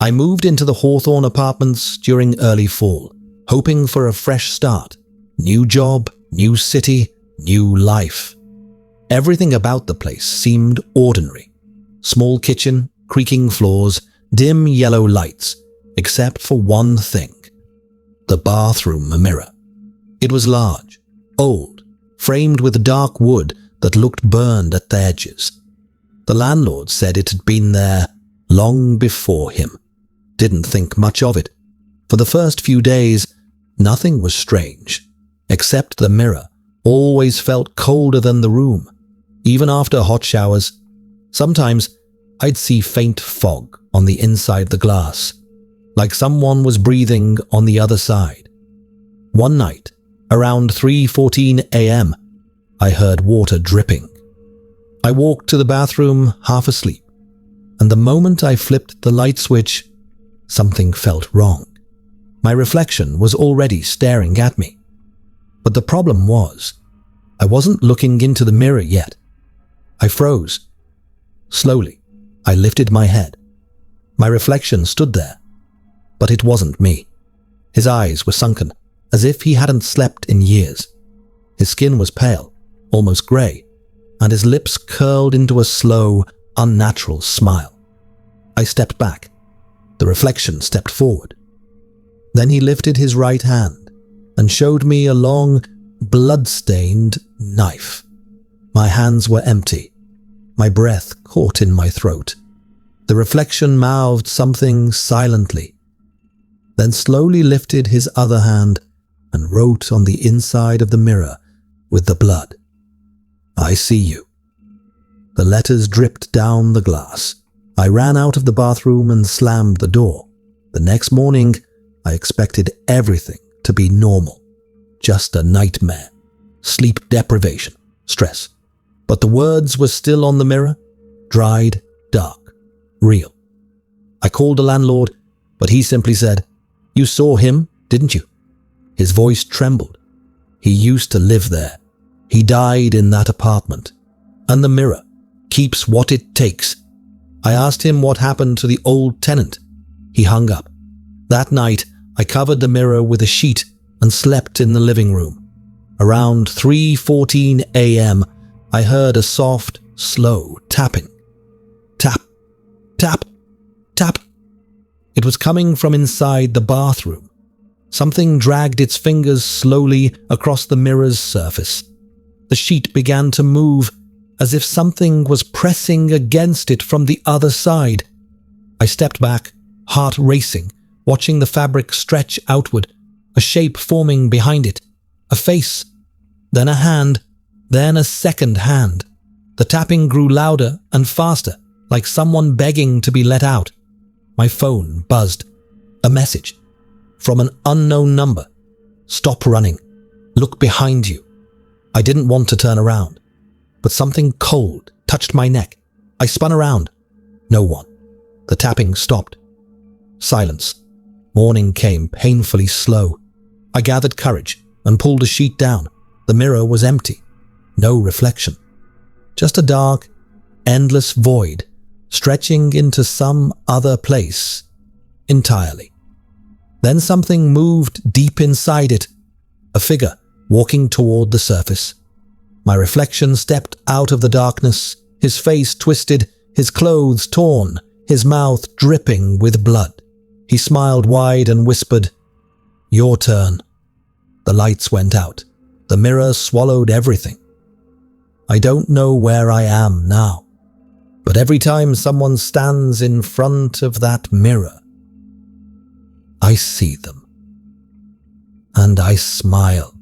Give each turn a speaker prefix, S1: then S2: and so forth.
S1: I moved into the Hawthorne apartments during early fall, hoping for a fresh start. New job, new city, new life. Everything about the place seemed ordinary. Small kitchen, creaking floors, dim yellow lights, except for one thing. The bathroom mirror. It was large, old, framed with dark wood that looked burned at the edges. The landlord said it had been there long before him. Didn't think much of it. For the first few days, nothing was strange, except the mirror always felt colder than the room, even after hot showers. Sometimes I'd see faint fog on the inside the glass, like someone was breathing on the other side. One night, around 3:14 a.m., I heard water dripping. I walked to the bathroom half asleep, and the moment I flipped the light switch, something felt wrong. My reflection was already staring at me. But the problem was, I wasn't looking into the mirror yet. I froze. Slowly, I lifted my head. My reflection stood there, but it wasn't me. His eyes were sunken, as if he hadn't slept in years. His skin was pale, almost grey, and his lips curled into a slow, unnatural smile. I stepped back. The reflection stepped forward. Then he lifted his right hand and showed me a long, blood-stained knife. My hands were empty. My breath caught in my throat. The reflection mouthed something silently, then slowly lifted his other hand and wrote on the inside of the mirror with the blood, "I see you." The letters dripped down the glass. I ran out of the bathroom and slammed the door. The next morning, I expected everything to be normal. Just a nightmare. Sleep deprivation, stress. But the words were still on the mirror. Dried, dark, real. I called the landlord, but he simply said, "You saw him, didn't you?" His voice trembled. He used to live there. He died in that apartment. And the mirror keeps what it takes. I asked him what happened to the old tenant. He hung up. That night, I covered the mirror with a sheet and slept in the living room. Around 3:14 a.m., I heard a soft, slow tapping. Tap, tap, tap. It was coming from inside the bathroom. Something dragged its fingers slowly across the mirror's surface. The sheet began to move, as if something was pressing against it from the other side. I stepped back, heart racing, watching the fabric stretch outward, a shape forming behind it, a face, then a hand, then a second hand. The tapping grew louder and faster, like someone begging to be let out. My phone buzzed. A message from an unknown number. "Stop running. Look behind you." I didn't want to turn around, but something cold touched my neck. I spun around. No one. The tapping stopped. Silence. Morning came painfully slow. I gathered courage and pulled the sheet down. The mirror was empty. No reflection. Just a dark, endless void stretching into some other place entirely. Then something moved deep inside it. A figure walking toward the surface. My reflection stepped out of the darkness, his face twisted, his clothes torn, his mouth dripping with blood. He smiled wide and whispered, "Your turn." The lights went out. The mirror swallowed everything. I don't know where I am now, but every time someone stands in front of that mirror, I see them, and I smile.